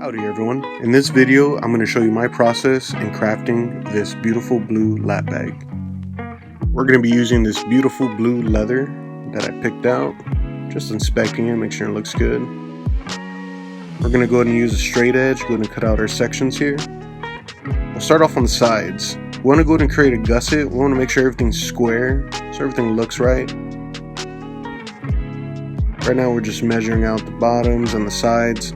Howdy everyone. In this video I'm going to show you my process in crafting this beautiful blue lap bag. We're going to be using this beautiful blue leather that I picked out, just inspecting it, make sure it looks good. We're going to go ahead and use a straight edge, go ahead and cut out our sections here. We'll start off on the sides. We want to go ahead and create a gusset. We want to make sure everything's square so everything looks right. Right now we're just measuring out the bottoms and the sides.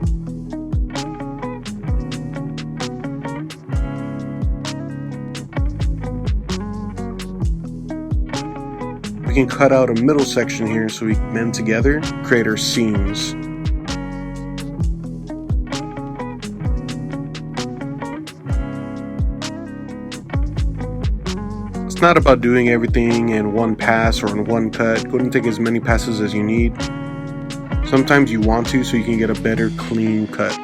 We can cut out a middle section here so we can mend together, create our seams. It's not about doing everything in one pass or in one cut. Go ahead and take as many passes as you need. Sometimes you want to so you can get a better clean cut.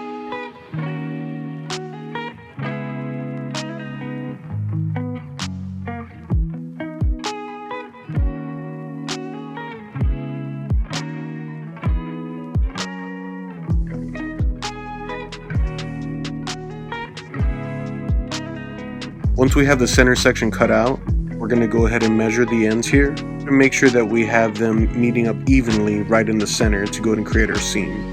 Once we have the center section cut out, we're going to go ahead and measure the ends here and make sure that we have them meeting up evenly right in the center to go ahead and create our seam.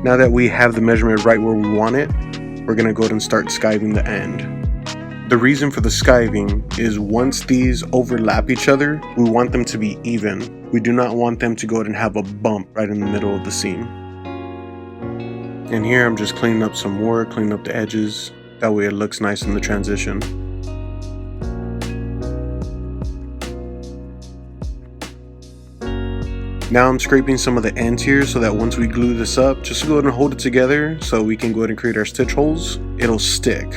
Now that we have the measurement right where we want it, we're going to go ahead and start skiving the end. The reason for the skiving is once these overlap each other, we want them to be even. We do not want them to go ahead and have a bump right in the middle of the seam. And here I'm just cleaning up some more, cleaning up the edges. That way it looks nice in the transition. Now I'm scraping some of the ends here so that once we glue this up, just go ahead and hold it together so we can go ahead and create our stitch holes. It'll stick.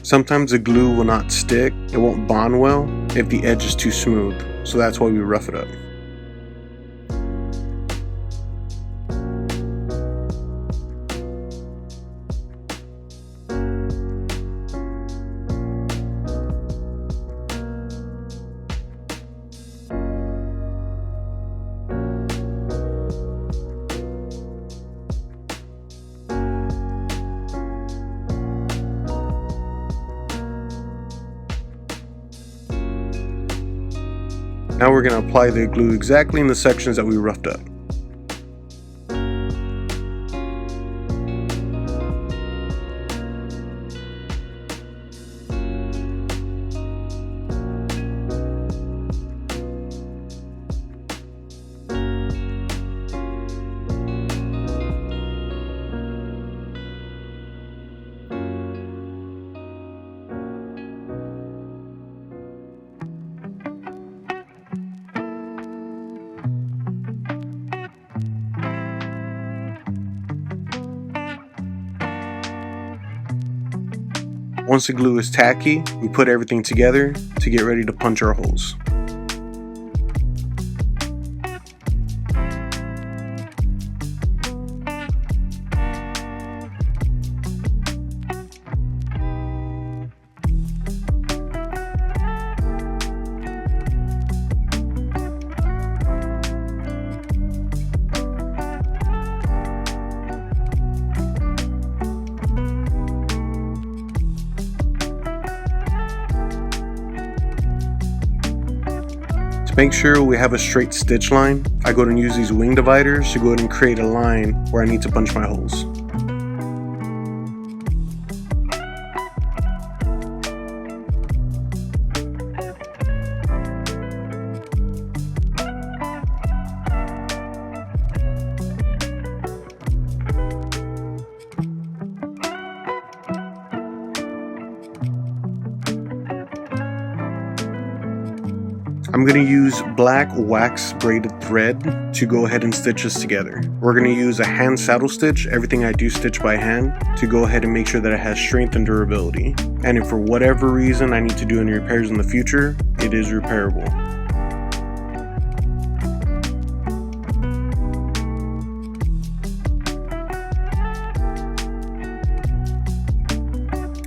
Sometimes the glue will not stick, it won't bond well if the edge is too smooth, so that's why we rough it up. Now we're going to apply the glue exactly in the sections that we roughed up. Once the glue is tacky, we put everything together to get ready to punch our holes. Make sure we have a straight stitch line. I go ahead and use these wing dividers to go ahead and create a line where I need to punch my holes. I'm going to use black wax braided thread to go ahead and stitch this together. We're going to use a hand saddle stitch, everything I do stitch by hand, to go ahead and make sure that it has strength and durability. And if for whatever reason I need to do any repairs in the future, it is repairable.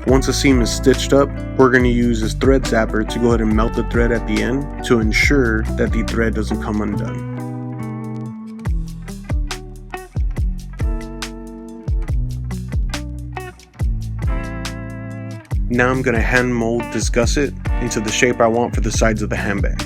Once the seam is stitched up, we're going to use this thread zapper to go ahead and melt the thread at the end to ensure that the thread doesn't come undone. Now I'm going to hand mold this gusset into the shape I want for the sides of the handbag.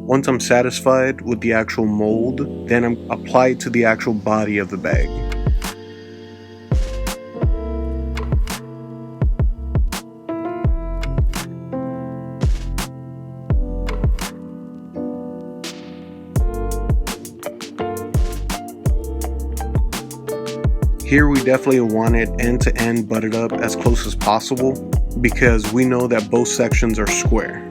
Once I'm satisfied with the actual mold, then I'm apply it to the actual body of the bag. Here we definitely want it end to end butted up as close as possible because we know that both sections are square.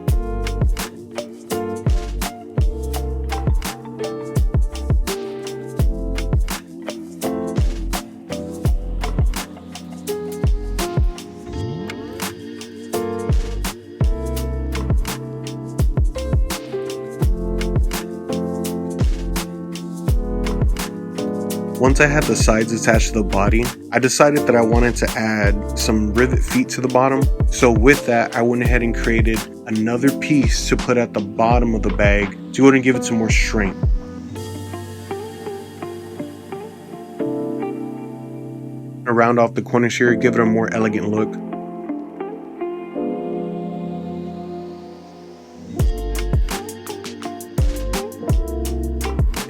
Once I had the sides attached to the body, I decided that I wanted to add some rivet feet to the bottom. So with that, I went ahead and created another piece to put at the bottom of the bag to go ahead and give it some more strength. To round off the corners here, give it a more elegant look.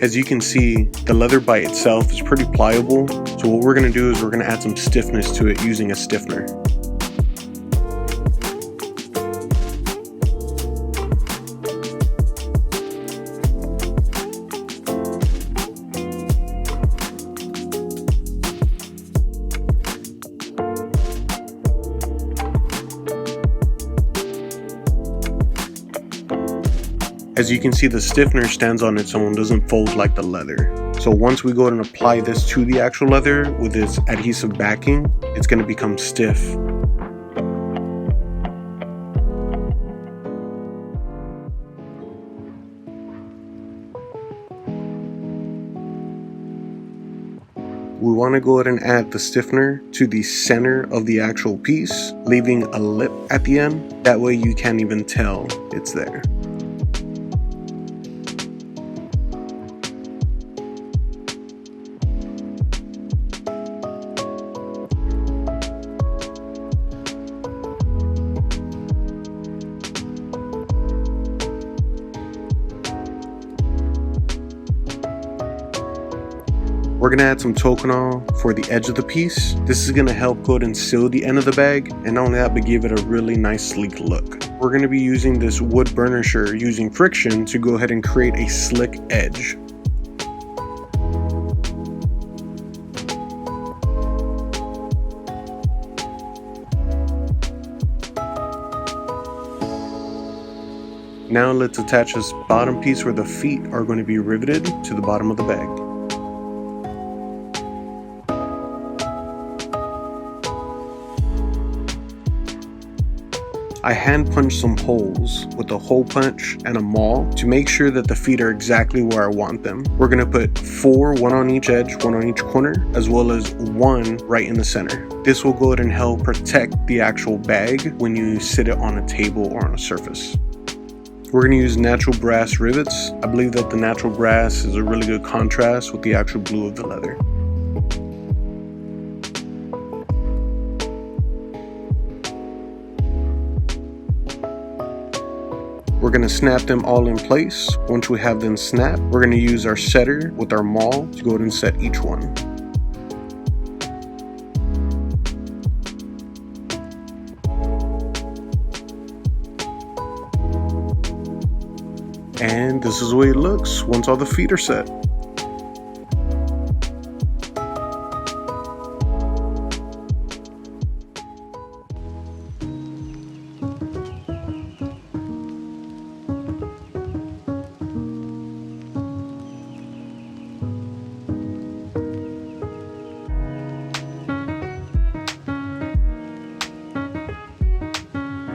As you can see, the leather by itself is pretty pliable, so what we're going to do is we're going to add some stiffness to it using a stiffener. As you can see, the stiffener stands on its own, doesn't fold like the leather. So once we go ahead and apply this to the actual leather with its adhesive backing, it's going to become stiff. We want to go ahead and add the stiffener to the center of the actual piece, leaving a lip at the end. That way you can't even tell it's there. We're going to add some tokonal for the edge of the piece. This is going to help go ahead and seal the end of the bag, and not only that, but give it a really nice sleek look. We're going to be using this wood burnisher using friction to go ahead and create a slick edge. Now let's attach this bottom piece where the feet are going to be riveted to the bottom of the bag. I hand punched some holes with a hole punch and a maul to make sure that the feet are exactly where I want them. We're going to put 4, one on each edge, one on each corner, as well as 1 right in the center. This will go ahead and help protect the actual bag when you sit it on a table or on a surface. We're going to use natural brass rivets. I believe that the natural brass is a really good contrast with the actual blue of the leather. We're going to snap them all in place. Once we have them snapped, we're going to use our setter with our maul to go ahead and set each one. And this is the way it looks once all the feet are set.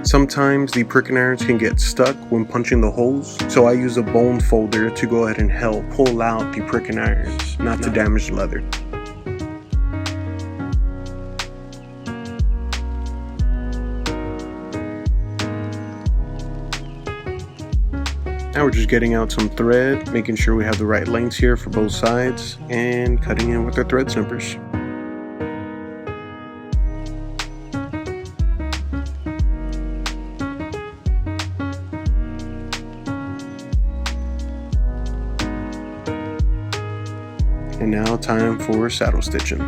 Sometimes the pricking irons can get stuck when punching the holes, so I use a bone folder to go ahead and help pull out the pricking irons, not to damage the leather. Now we're just getting out some thread, making sure we have the right lengths here for both sides, and cutting in with our thread snippers. And now time for saddle stitching.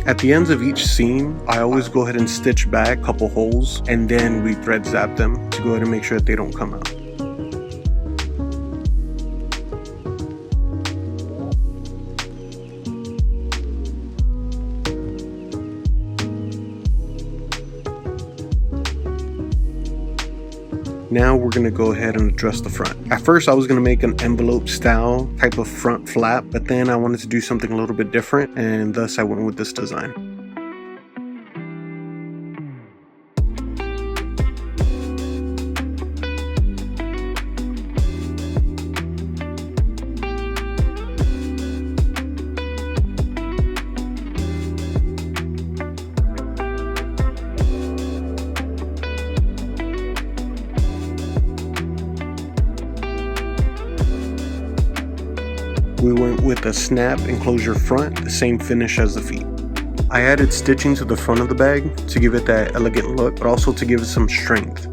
At the ends of each seam, I always go ahead and stitch back a couple holes and then we thread zap them to go ahead and make sure that they don't come out. Now we're going to go ahead and address the front. At first I was going to make an envelope style type of front flap, but then I wanted to do something a little bit different, and thus I went with this design. We went with a snap enclosure front, the same finish as the feet. I added stitching to the front of the bag to give it that elegant look, but also to give it some strength.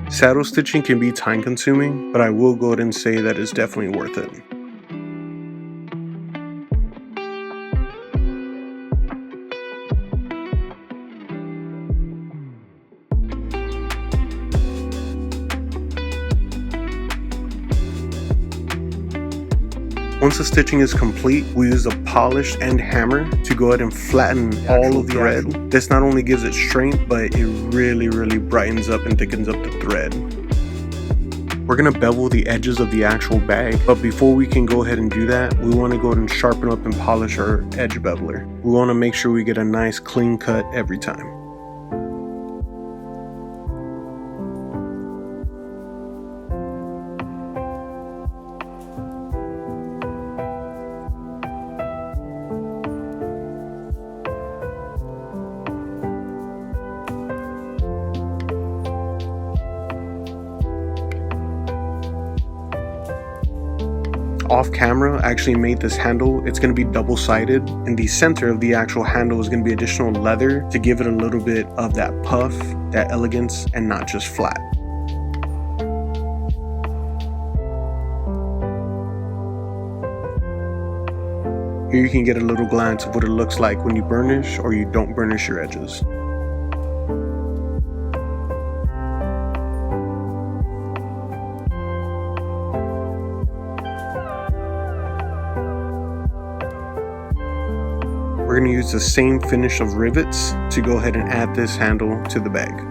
Saddle stitching can be time consuming, but I will go ahead and say that it's definitely worth it. Once the stitching is complete, we use a polished end hammer to go ahead and flatten all of the thread. This not only gives it strength, but it really brightens up and thickens up the thread. We're going to bevel the edges of the actual bag, but before we can go ahead and do that, we want to go ahead and sharpen up and polish our edge beveler. We want to make sure we get a nice clean cut every time. Off camera, I actually made this handle. It's going to be double-sided. In the center of the actual handle is going to be additional leather to give it a little bit of that puff, that elegance, and not just flat. Here you can get a little glance of what it looks like when you burnish or you don't burnish your edges. We're going to use the same finish of rivets to go ahead and add this handle to the bag.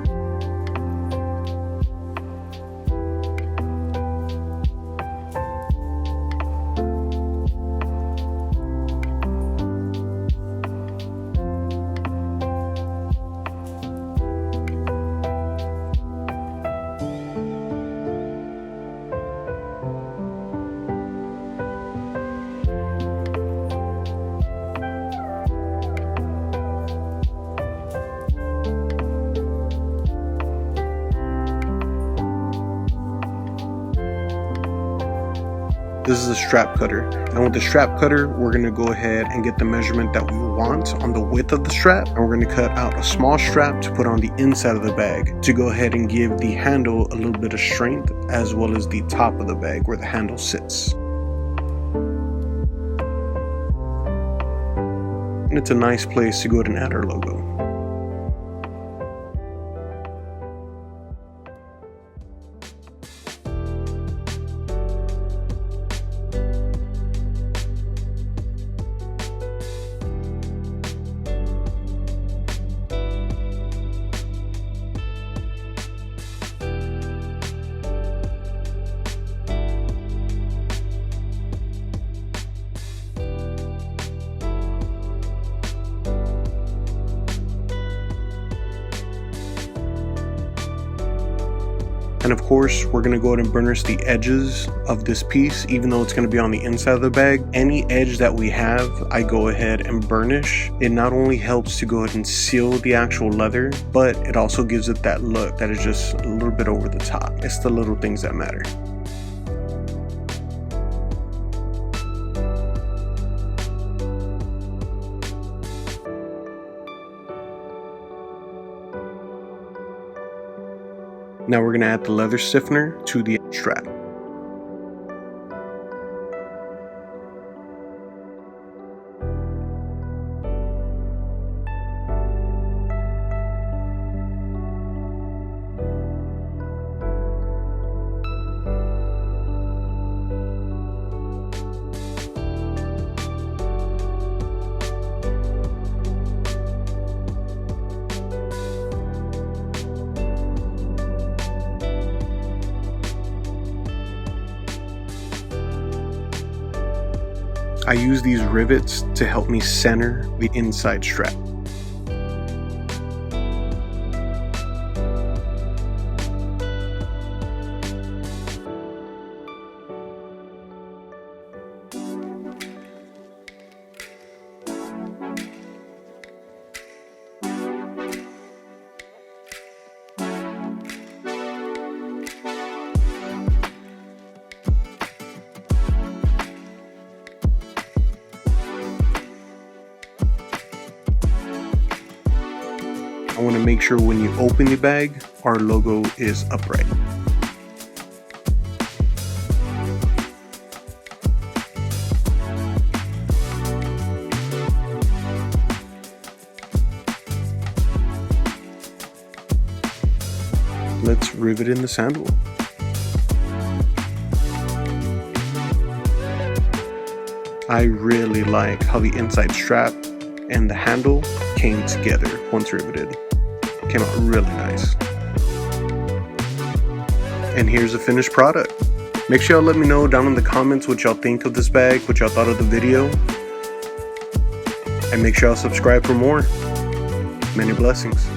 This is a strap cutter, and with the strap cutter we're going to go ahead and get the measurement that we want on the width of the strap, and we're going to cut out a small strap to put on the inside of the bag to go ahead and give the handle a little bit of strength, as well as the top of the bag where the handle sits. And it's a nice place to go ahead and add our logo. And of course, we're going to go ahead and burnish the edges of this piece, even though it's going to be on the inside of the bag. Any edge that we have, I go ahead and burnish. It not only helps to go ahead and seal the actual leather, but it also gives it that look that is just a little bit over the top. It's the little things that matter. Now we're going to add the leather stiffener to the strap. I use these rivets to help me center the inside strap. I want to make sure when you open the bag, our logo is upright. Let's rivet in this handle. I really like how the inside strap and the handle came together once riveted. Came out really nice. And here's the finished product. Make sure y'all let me know down in the comments what y'all think of this bag, what y'all thought of the video. And make sure y'all subscribe for more. Many blessings.